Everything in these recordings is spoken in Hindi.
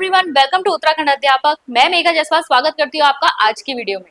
एवरीवन, वेलकम टू उत्तराखंड अध्यापक। मैं मेघा जसवाल स्वागत करती हूँ आपका आज की वीडियो में।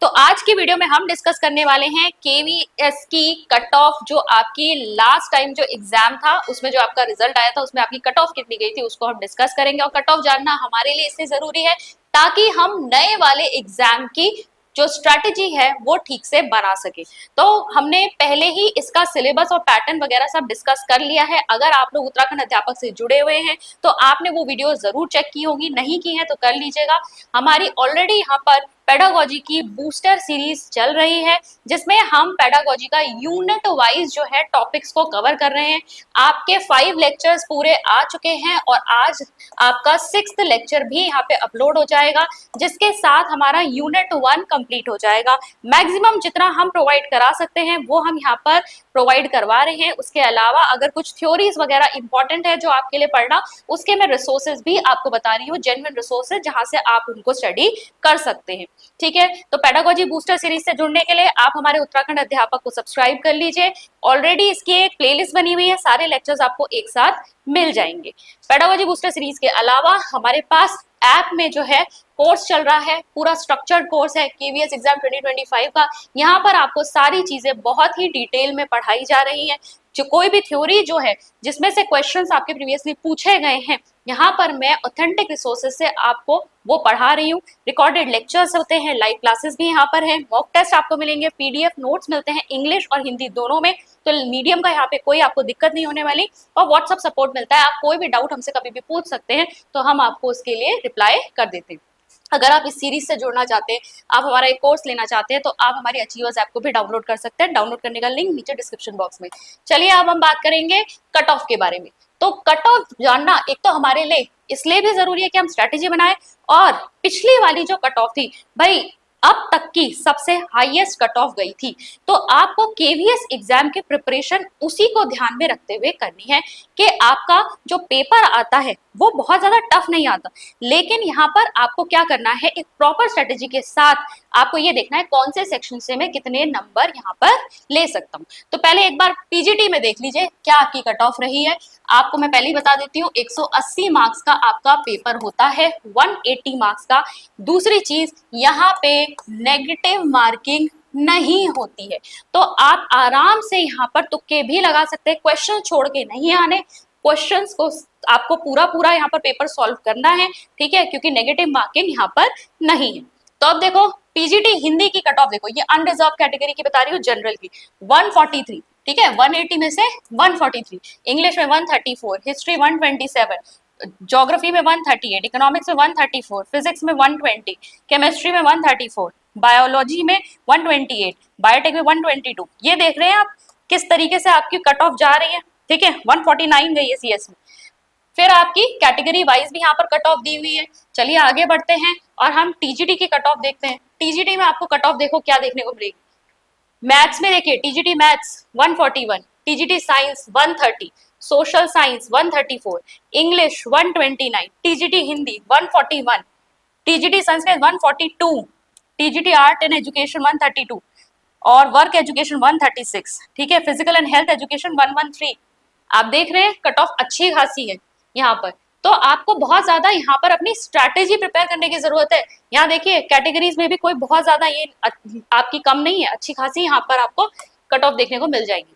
तो आज की वीडियो में हम डिस्कस करने वाले हैं केवीएस की कट ऑफ। जो आपकी लास्ट टाइम जो एग्जाम था उसमें जो आपका रिजल्ट आया था उसमें आपकी कट ऑफ कितनी गई थी उसको हम डिस्कस करेंगे। और कट ऑफ जानना हमारे लिए इसलिए जरूरी है ताकि हम नए वाले एग्जाम की जो स्ट्रैटेजी है वो ठीक से बना सके। तो हमने पहले ही इसका सिलेबस और पैटर्न वगैरह सब डिस्कस कर लिया है। अगर आप लोग उत्तराखंड अध्यापक से जुड़े हुए हैं तो आपने वो वीडियो जरूर चेक की होगी, नहीं की है तो कर लीजिएगा। हमारी ऑलरेडी यहाँ पर पेडागोजी की बूस्टर सीरीज चल रही है जिसमें हम पेडागोजी का यूनिट वाइज जो है टॉपिक्स को कवर कर रहे हैं। आपके 5 लेक्चर्स पूरे आ चुके हैं और आज आपका 6th लेक्चर भी यहाँ पे अपलोड हो जाएगा, जिसके साथ हमारा यूनिट 1 कंप्लीट हो जाएगा। मैक्सिमम जितना हम प्रोवाइड करा सकते हैं वो हम यहाँ पर प्रोवाइड करवा रहे हैं। उसके अलावा अगर कुछ थ्योरीज वगैरह इंपॉर्टेंट है जो आपके लिए पढ़ना, उसके मैं रिसोर्सेज भी आपको बता रही हूँ, जेन्युइन रिसोर्सेज जहां से आप उनको स्टडी कर सकते हैं। ठीक है, तो पेडागोजी बूस्टर सीरीज से जुड़ने के लिए आप हमारे उत्तराखंड अध्यापक को सब्सक्राइब कर लीजिए। ऑलरेडी इसकी एक प्लेलिस्ट बनी हुई है, सारे लेक्चर्स आपको एक साथ मिल जाएंगे। पेडागोजी बूस्टर सीरीज के अलावा हमारे पास ऐप में जो है कोर्स चल रहा है, पूरा स्ट्रक्चर्ड कोर्स है केवीएस एग्जाम 2025 का। यहाँ पर आपको सारी चीजें बहुत ही डिटेल में पढ़ाई जा रही हैं। जो कोई भी थ्योरी जो है जिसमें से क्वेश्चंस आपके प्रीवियसली पूछे गए हैं, यहाँ पर मैं ऑथेंटिक रिसोर्सेज से आपको वो पढ़ा रही हूँ। रिकॉर्डेड लेक्चर्स होते हैं, लाइव क्लासेस भी यहाँ पर है, मॉक टेस्ट आपको मिलेंगे, पीडीएफ नोट्स मिलते हैं इंग्लिश और हिंदी दोनों में। तो मीडियम का यहाँ पे कोई आपको दिक्कत नहीं होने वाली। और व्हाट्सएप सपोर्ट मिलता है, आप कोई भी डाउट हमसे कभी भी पूछ सकते हैं तो हम आपको उसके लिए रिप्लाई कर देते हैं। अगर आप इस सीरीज से जुड़ना चाहते हैं, आप हमारा एक कोर्स लेना चाहते हैं, तो आप हमारी अचीवर्स ऐप को भी डाउनलोड कर सकते हैं। डाउनलोड करने का लिंक नीचे डिस्क्रिप्शन बॉक्स में। चलिए अब हम बात करेंगे कट ऑफ के बारे में। तो कट ऑफ जानना एक तो हमारे लिए इसलिए भी जरूरी है कि हम स्ट्रेटेजी बनाएं, और पिछली वाली जो कट ऑफ थी भाई अब तक की सबसे हाईएस्ट कट ऑफ गई थी। तो आपको केवीएस एग्जाम के प्रिपरेशन उसी को ध्यान में रखते हुए करनी है कि आपका जो पेपर आता है वो बहुत ज्यादा टफ नहीं आता, लेकिन यहाँ पर आपको क्या करना है, एक प्रॉपर स्ट्रेटेजी के साथ आपको ये देखना है कौन से सेक्शन से मैं कितने नंबर यहाँ पर ले सकता हूँ। तो पहले एक बार पीजीटी में देख लीजिए क्या आपकी कट ऑफ रही है। आपको मैं पहले ही बता देती हूँ, 180 मार्क्स का आपका पेपर होता है, 180 मार्क्स का। दूसरी चीज, यहाँ पे नेगेटिव मार्किंग नहीं होती है, तो आप आराम से यहाँ पर तुक्के भी लगा सकते हैं। क्वेश्चन छोड़ के नहीं आने, क्वेश्चंस को आपको पूरा पूरा यहाँ पर पेपर सॉल्व करना है, ठीक है, क्योंकि नेगेटिव मार्किंग यहाँ पर नहीं है। तो अब देखो पीजीटी हिंदी की कट ऑफ देखो, ये अनरिजर्व कैटेगरी की बता रही हूँ, जनरल की 143, ठीक है, 180 में से 143, इंग्लिश में 134, हिस्ट्री 127, ज्योग्राफी में 138, इकोनॉमिक्स में 134, फिजिक्स में 120, केमिस्ट्री में 134, बायोलॉजी में 128, बायोटेक में 122। ये देख रहे हैं आप किस तरीके से आपकी कट ऑफ जा रही है, ठीक है। 149 गई है सीएस में। फिर आपकी कैटेगरी वाइज भी यहाँ पर कट ऑफ दी हुई है। चलिए आगे बढ़ते हैं और हम टीजीटी की कट ऑफ देखते हैं। टीजीटी में आपको कट ऑफ देखो क्या देखने को मिलेगी। मैथ्स में देखिए TGT maths 141, TGT science 130, social science 134, English 129, TGT Hindi 141, TGT Sanskrit 142, TGT art and education 132 और वर्क एजुकेशन 136, ठीक है। Physical and health education 113। आप देख रहे हैं कट ऑफ अच्छी खासी है यहाँ पर। तो आपको बहुत ज्यादा यहाँ पर अपनी स्ट्रैटेजी प्रिपेयर करने की जरूरत है। यहाँ देखिए कैटेगरीज में भी कोई बहुत ज्यादा ये आपकी कम नहीं है, अच्छी खासी यहाँ पर आपको कट ऑफ देखने को मिल जाएगी।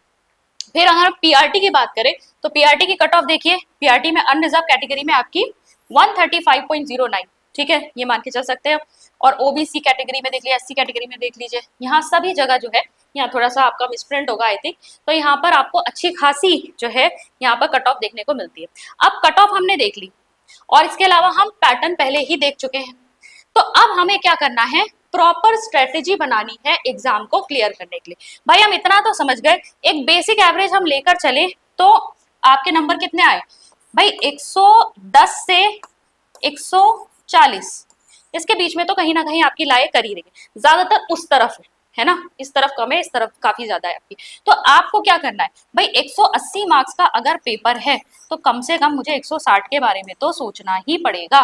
फिर अगर हम पीआरटी की बात करें तो पीआरटी की कट ऑफ देखिए, पीआरटी में अनरिजर्व कैटेगरी में आपकी 135.09, ठीक है, ये मान के चल सकते हैं। और ओबीसी कैटेगरी में देख लीजिए, एससी कैटेगरी में देख लीजिए, यहाँ सभी जगह जो है यहाँ थोड़ा सा आपका मिसप्रिंट होगा आई थिंक। तो यहाँ पर आपको अच्छी खासी जो है यहाँ पर कट ऑफ देखने को मिलती है। अब कट ऑफ हमने देख ली और इसके अलावा हम पैटर्न पहले ही देख चुके हैं। तो अब हमें क्या करना है, प्रॉपर स्ट्रेटेजी बनानी है एग्जाम को क्लियर करने के लिए। भाई हम इतना तो समझ गए, एक बेसिक एवरेज हम लेकर चले तो आपके नंबर कितने आए भाई, 110 से 140, इसके बीच में तो कहीं ना कहीं आपकी लाए कर ही रही है। ज्यादातर उस तरफ है ना, इस तरफ कम है, इस तरफ काफी ज्यादा है आपकी। तो आपको क्या करना है भाई, 180 मार्क्स का अगर पेपर है तो कम से कम मुझे 160 के बारे में तो सोचना ही पड़ेगा।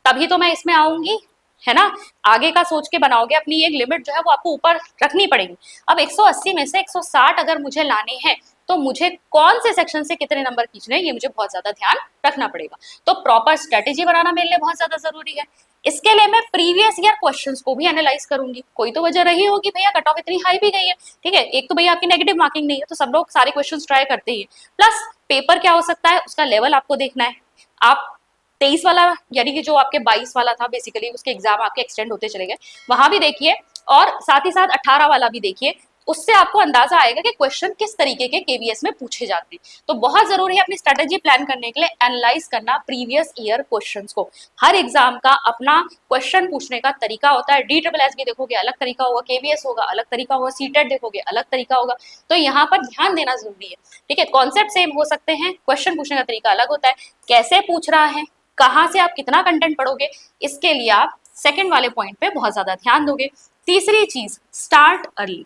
तभी तो मैं इसमें आऊंगी, है ना। आगे का सोच के बनाओगे, अपनी एक लिमिट जो है वो आपको ऊपर रखनी पड़ेगी। अब 180 में से 160 अगर मुझे लाने हैं तो मुझे कौन से सेक्शन से कितने नंबर खींचने हैं ये मुझे बहुत ज्यादा ध्यान रखना पड़ेगा। तो प्रॉपर स्ट्रेटेजी बनाना मेरे लिए बहुत ज्यादा जरूरी है। इसके लिए मैं प्रीवियस ईयर क्वेश्चंस को भी एनालाइज करूंगी। कोई तो वजह रही होगी भैया कट ऑफ इतनी हाई भी गई है, ठीक है। एक तो भैया आपकी नेगेटिव मार्किंग नहीं है तो सब लोग सारे क्वेश्चंस ट्राई करते ही है, प्लस पेपर क्या हो सकता है उसका लेवल आपको देखना है। आप 23 वाला यानी कि जो आपके 22 वाला था बेसिकली उसके एग्जाम आपके एक्सटेंड होते चले गए, वहां भी देखिए, और साथ ही साथ 18 वाला भी देखिए। उससे आपको अंदाजा आएगा कि क्वेश्चन किस तरीके के केवीएस में पूछे जाते हैं। तो बहुत जरूरी है अपनी स्ट्रेटेजी प्लान करने के लिए एनालाइज करना प्रीवियस ईयर क्वेश्चंस को। हर एग्जाम का अपना क्वेश्चन पूछने का तरीका होता है। DSSS भी देखोगे अलग तरीका होगा, केवीएस होगा अलग तरीका होगा, सीटेट देखोगे अलग तरीका होगा। तो यहाँ पर ध्यान देना जरूरी है, ठीक है। कॉन्सेप्ट सेम हो सकते हैं, क्वेश्चन पूछने का तरीका अलग होता है। कैसे पूछ रहा है, कहाँ से आप कितना कंटेंट पढ़ोगे, इसके लिए आप सेकंड वाले पॉइंट पे बहुत ज्यादा ध्यान दोगे। तीसरी चीज, स्टार्ट अर्ली,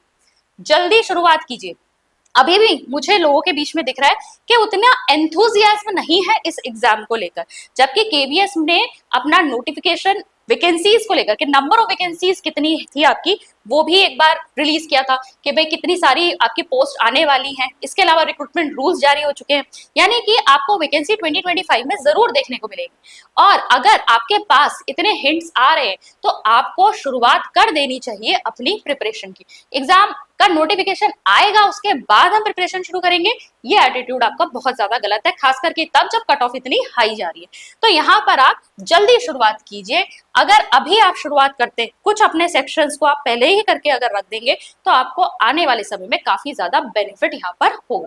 जल्दी शुरुआत कीजिए। अभी भी मुझे लोगों के बीच में दिख रहा है कि उतना एंथुजियाज्म नहीं है इस एग्जाम को लेकर, जबकि केवीएस ने अपना नोटिफिकेशन वैकेंसीज को लेकर के नंबर ऑफ वैकेंसीज कितनी थी आपकी वो भी एक बार रिलीज किया था कि भाई कितनी सारी आपकी पोस्ट आने वाली हैं। इसके अलावा रिक्रूटमेंट रूल्स जारी हो चुके हैं, यानी कि आपको वैकेंसी 2025 में जरूर देखने को मिलेगी। और अगर आपके पास इतने हिंट्स आ रहे हैं तो आपको शुरुआत कर देनी चाहिए अपनी प्रिपरेशन की। एग्जाम का नोटिफिकेशन आएगा उसके बाद हम प्रिपरेशन शुरू करेंगे, ये एटीट्यूड आपका बहुत ज्यादा गलत है, खास करके तब जब कट ऑफ इतनी हाई जा रही है। तो यहाँ पर आप जल्दी शुरुआत कीजिए। अगर अभी आप शुरुआत करते, कुछ अपने सेक्शंस को आप पहले ही करके अगर रख देंगे तो आपको आने वाले समय में काफी ज्यादा बेनिफिट यहाँ पर होगा।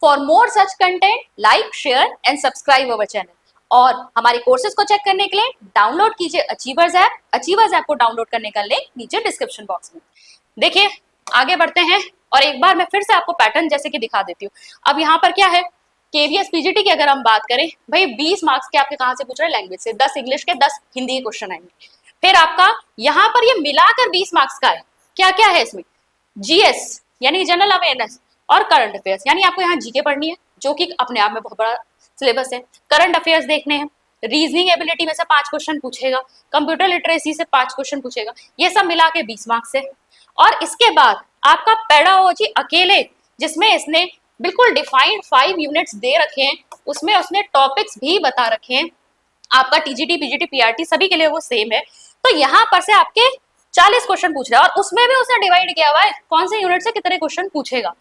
For more such content like share and subscribe our channel. और हमारे कोर्सेज को चेक करने के लिए डाउनलोड कीजिए अचीवर्स ऐप। अचीवर्स ऐप को डाउनलोड करने का लिंक नीचे डिस्क्रिप्शन बॉक्स में। देखिए आगे बढ़ते हैं और एक बार मैं फिर से आपको पैटर्न जैसे कि दिखा देती हूँ। अब यहाँ पर क्या है, केवीएस पीजीटी की अगर हम बात करें, भाई 20 मार्क्स के आपके कहाँ से पूछ रहे हैं, लैंग्वेज से। 10 इंग्लिश के, 10 हिंदी के क्वेश्चन आएंगे। फिर आपका यहाँ पर ये मिलाकर 20 मार्क्स का है। क्या क्या है इसमें, जीएस यानी जनरल अवेयरनेस और करंट अफेयर्स, यानी आपको यहाँ जीके पढ़नी है जो कि अपने आप में बहुत बड़ा सिलेबस है। करंट अफेयर्स देखने हैं, रीजनिंग एबिलिटी में से 5 क्वेश्चन पूछेगा, कंप्यूटर लिटरेसी से 5 क्वेश्चन पूछेगा, ये सब मिला के 20 मार्क्स है। और इसके बाद आपका पेडागोजी अकेले, जिसमें इसने बिल्कुल डिफाइंड 5 यूनिट्स दे रखे हैं, उसमें उसने टॉपिक्स भी बता रखे हैं। आपका टीजीटी, पीजीटी, पीआरटी सभी के लिए वो सेम है। तो यहाँ पर से आपके 40 क्वेश्चन पूछ रहा है और उसमें भी उसने डिवाइड किया हुआ है कौन से यूनिट से कितने क्वेश्चन पूछेगा।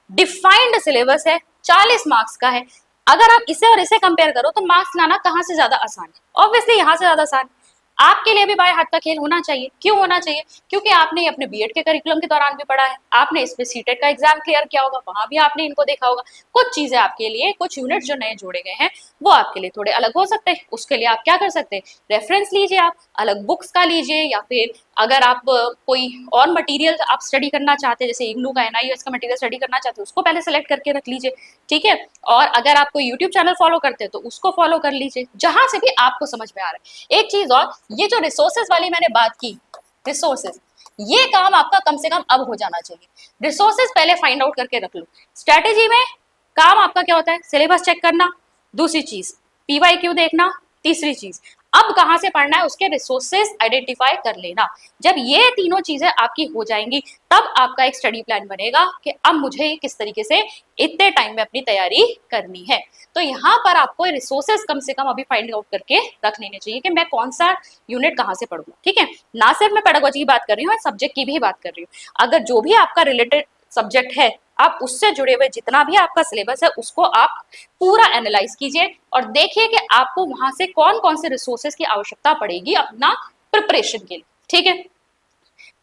डिफाइंड सिलेबस है, 40 मार्क्स का है। अगर आप इसे और इसे कंपेयर करो तो मार्क्स लाना कहाँ से ज्यादा आसान है, ऑब्वियसली यहाँ से ज्यादा आसान। आपके लिए भी बाएं हाथ का खेल होना चाहिए। क्यों होना चाहिए, क्योंकि आपने अपने बीएड के करिकुलम के दौरान भी पढ़ा है, आपने इस पे सीटेट का एग्जाम क्लियर किया होगा, वहां भी आपने इनको देखा होगा। कुछ चीजें आपके लिए, कुछ यूनिट जो नए जोड़े गए हैं वो आपके लिए थोड़े अलग हो सकते हैं। उसके लिए आप क्या कर सकते हैं, रेफरेंस लीजिए, आप अलग बुक्स का लीजिए, या फिर अगर आप कोई और मटेरियल आप स्टडी करना चाहते हैं, जैसे इग्नू का एनआईएस का मटेरियल स्टडी करना चाहते हैं, उसको पहले सेलेक्ट करके रख लीजिए, ठीक है। और अगर आप कोई यूट्यूब चैनल फॉलो करते हैं तो उसको फॉलो कर लीजिए, जहां से भी आपको समझ में आ रहा है। एक चीज और, ये जो रिसोर्सेज वाली मैंने बात की, रिसोर्सेज, ये काम आपका कम से कम अब हो जाना चाहिए। रिसोर्सेज पहले फाइंड आउट करके रख लो। स्ट्रेटेजी में काम आपका क्या होता है, सिलेबस चेक करना, दूसरी चीज पीवाईक्यू देखना, तीसरी चीज अब कहां से पढ़ना है उसके रिसोर्सेज आइडेंटिफाई कर लेना। जब ये तीनों चीजें आपकी हो जाएंगी तब आपका एक स्टडी प्लान बनेगा कि अब मुझे किस तरीके से इतने टाइम में अपनी तैयारी करनी है। तो यहाँ पर आपको रिसोर्सेज कम से कम अभी फाइंड आउट करके रख लेने चाहिए कि मैं कौन सा यूनिट कहाँ से पढ़ूंगा, ठीक है। ना सिर्फ मैं पेडागोजी की बात कर रही हूँ, सब्जेक्ट की भी बात कर रही हूँ। अगर जो भी आपका रिलेटेड सब्जेक्ट है, आप उससे जुड़े हुए जितना भी आपका सिलेबस है उसको आप पूरा एनालाइज कीजिए और देखिए कि आपको वहां से कौन कौन से रिसोर्सेज की आवश्यकता पड़ेगी अपना प्रिपरेशन के लिए, ठीक है।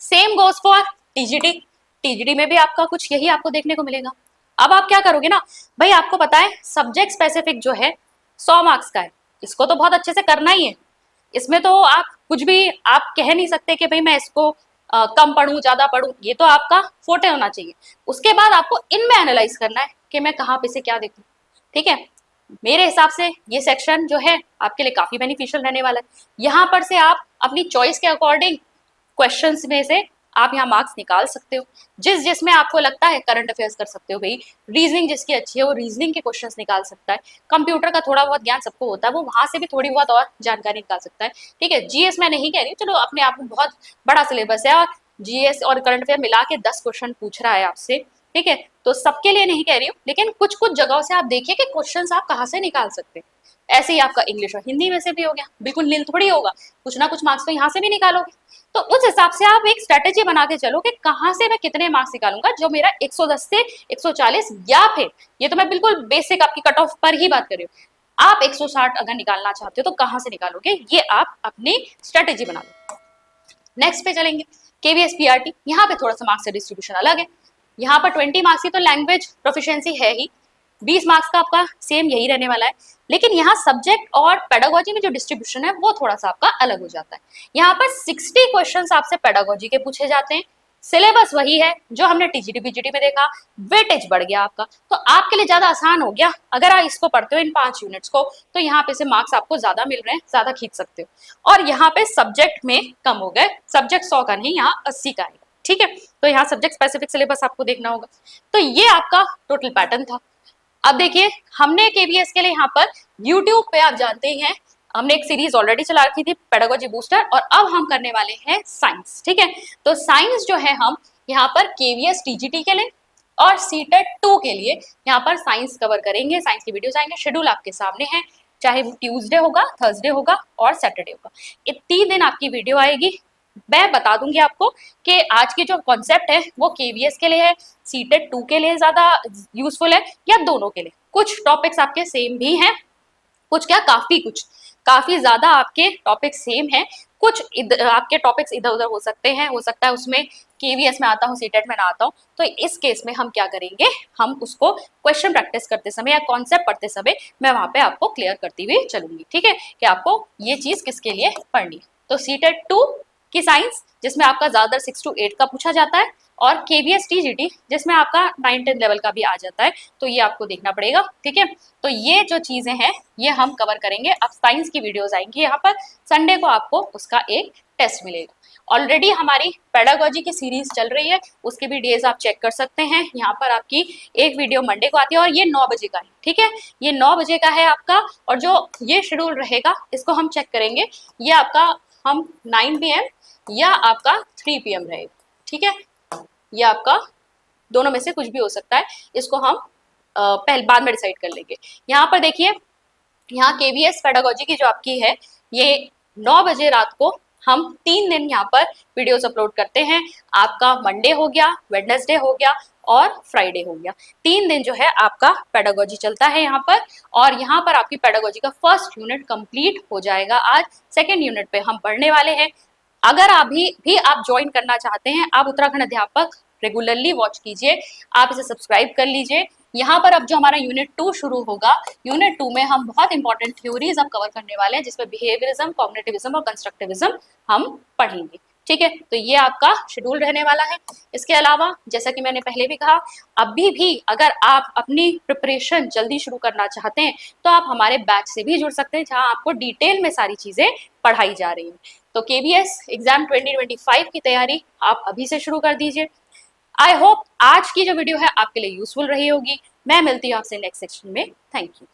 Same goes for TGT. TGT में भी आपका कुछ यही आपको देखने को मिलेगा। अब आप क्या करोगे ना, भाई आपको पता है सब्जेक्ट स्पेसिफिक जो है 100 मार्क्स का है, इसको तो बहुत अच्छे से करना ही है। इसमें तो आप कुछ भी आप कह नहीं सकते कि भाई मैं इसको कम पढ़ूं ज्यादा पढ़ूं, ये तो आपका फोटे होना चाहिए। उसके बाद आपको इनमें एनालाइज करना है कि मैं कहाँ पे से क्या देखूं, ठीक है। मेरे हिसाब से ये सेक्शन जो है आपके लिए काफी बेनिफिशियल रहने वाला है। यहाँ पर से आप अपनी चॉइस के अकॉर्डिंग क्वेश्चंस में से आप यहाँ मार्क्स निकाल सकते हो। जिसमें आपको लगता है करंट अफेयर्स कर सकते हो भाई, रीजनिंग जिसकी अच्छी है वो रीजनिंग के क्वेश्चंस निकाल सकता है, कंप्यूटर का थोड़ा बहुत ज्ञान सबको होता है वो वहां से भी थोड़ी बहुत और जानकारी निकाल सकता है। ठीक है, जीएस मैं नहीं कह रही हूँ, चलो अपने आप में बहुत बड़ा सिलेबस है और जीएस और करंट अफेयर मिला के 10 क्वेश्चन पूछ रहा है आपसे। ठीक है, तो सबके लिए नहीं कह रही हूँ, लेकिन कुछ कुछ जगहों से आप देखिए कि क्वेश्चन आप कहाँ से निकाल सकते हैं। ऐसे ही आपका इंग्लिश और हिंदी में से भी हो गया, बिल्कुल नील थोड़ी होगा, कुछ ना कुछ मार्क्स तो यहाँ से भी निकालोगे। तो उस हिसाब से आप एक स्ट्रेटेजी बना के चलो कि कहाँ से मैं कितने मार्क्स निकालूंगा जो मेरा 110 से 140, या फिर ये तो मैं बिल्कुल बेसिक आपकी कट ऑफ पर ही बात कर रही हूँ, आप 160 अगर निकालना चाहते हो तो कहाँ से निकालोगे, ये आप अपनी स्ट्रेटेजी बना लो। नेक्स्ट पे चलेंगे, केवीएस पीआरटी। यहाँ पे थोड़ा सा मार्क्स का डिस्ट्रीब्यूशन अलग है। यहाँ पर 20 मार्क्स की तो लैंग्वेज प्रोफिशिएंसी है ही, 20 मार्क्स का आपका सेम यही रहने वाला है, लेकिन यहाँ सब्जेक्ट और पेडागोजी में जो डिस्ट्रीब्यूशन है वो थोड़ा सा आपका अलग हो जाता है। यहाँ पर 60 क्वेश्चन आपसे पेडागोजी के पूछे जाते हैं, सिलेबस वही है जो हमने टीजीटी पीजीटी में देखा, वेटेज बढ़ गया आपका, तो आपके लिए ज्यादा आसान हो गया। अगर आप इसको पढ़ते हो इन 5 यूनिट्स को, तो यहाँ पे से मार्क्स आपको ज्यादा मिल रहे हैं, ज्यादा खींच सकते हो। और यहाँ पे सब्जेक्ट में कम हो गए, सब्जेक्ट 100 का नहीं, यहाँ 80 का आएगा। ठीक है, तो यहाँ सब्जेक्ट स्पेसिफिक सिलेबस आपको देखना होगा। तो ये आपका टोटल पैटर्न था। अब देखिए, हमने केवीएस के लिए यहाँ पर यूट्यूब पे आप जानते हैं हमने एक सीरीज ऑलरेडी चला रखी थी पेडागोजी बूस्टर, और अब हम करने वाले हैं साइंस। ठीक है, तो साइंस जो है हम यहाँ पर केवीएस टीजीटी के लिए और सीटेट 2 के लिए यहाँ पर साइंस कवर करेंगे। साइंस की वीडियोस आएंगे, शेड्यूल आपके सामने है, चाहे वो ट्यूसडे होगा, थर्सडे होगा और सैटरडे होगा, ये 3 दिन आपकी वीडियो आएगी। मैं बता दूंगी आपको कि आज की जो कॉन्सेप्ट है वो केवीएस के लिए है, सीटेट 2 के लिए ज्यादा यूजफुल है, या दोनों के लिए। कुछ टॉपिक्स आपके सेम भी हैं, कुछ क्या काफी ज्यादा आपके टॉपिक सेम हैं, कुछ आपके टॉपिक्स इधर उधर हो सकते हैं, हो सकता है उसमें केवीएस में आता हूँ सीटेट में ना आता हूँ। तो इस केस में हम क्या करेंगे, हम उसको क्वेश्चन प्रैक्टिस करते समय या कॉन्सेप्ट पढ़ते समय मैं वहां पे आपको क्लियर करती हुई चलूंगी। ठीक है, कि आपको ये चीज किसके लिए पढ़नी है। तो सीटेट 2 की साइंस जिसमें आपका ज्यादातर 6 to 8 का पूछा जाता है, और केवीएस टीजीटी जिसमें आपका 9-10 लेवल का भी आ जाता है, तो ये आपको देखना पड़ेगा। ठीक है, तो ये जो चीजें हैं ये हम कवर करेंगे। अब साइंस की वीडियोस आएंगी यहाँ पर, संडे को आपको उसका एक टेस्ट मिलेगा। ऑलरेडी हमारी पेडागोजी की सीरीज चल रही है, उसके भी डेज आप चेक कर सकते हैं। यहाँ पर आपकी एक वीडियो मंडे को आती है और ये 9 बजे का है। ठीक है, ये 9 बजे का है आपका, और जो ये शेड्यूल रहेगा इसको हम चेक करेंगे, ये आपका हम 9 PM या आपका 3 PM रहेगा। ठीक है, ये आपका दोनों में से कुछ भी हो सकता है, इसको हम पहले बाद में डिसाइड कर लेंगे। यहाँ पर देखिए, यहाँ केवीएस पेडागोजी की जो आपकी है ये 9 बजे रात को हम 3 दिन यहाँ पर वीडियोस अपलोड करते हैं। आपका मंडे हो गया, वेडनेसडे हो गया और फ्राइडे हो गया, 3 दिन जो है आपका पेडागोजी चलता है यहाँ पर। और यहाँ पर आपकी पेडागोजी का फर्स्ट यूनिट कंप्लीट हो जाएगा आज, सेकेंड यूनिट पे हम पढ़ने वाले हैं। अगर अभी भी आप ज्वाइन करना चाहते हैं, आप उत्तराखंड अध्यापक रेगुलरली वॉच कीजिए, आप इसे सब्सक्राइब कर लीजिए। यहाँ पर अब जो हमारा यूनिट 2 शुरू होगा, यूनिट 2 में हम बहुत इंपॉर्टेंट थ्योरीज अब कवर करने वाले हैं, जिसमें बिहेवियरिज्म, कॉग्निटिविज्म और कंस्ट्रक्टिविज्म हम पढ़ेंगे। ठीक है, तो ये आपका शेड्यूल रहने वाला है। इसके अलावा जैसा कि मैंने पहले भी कहा, अभी भी अगर आप अपनी प्रिपरेशन जल्दी शुरू करना चाहते हैं तो आप हमारे बैच से भी जुड़ सकते हैं, जहां आपको डिटेल में सारी चीजें पढ़ाई जा रही हैं। तो केवीएस एग्जाम 2025 की तैयारी आप अभी से शुरू कर दीजिए। आई होप आज की जो वीडियो है आपके लिए यूजफुल रही होगी। मैं मिलती हूँ आपसे नेक्स्ट सेक्शन में। Thank you.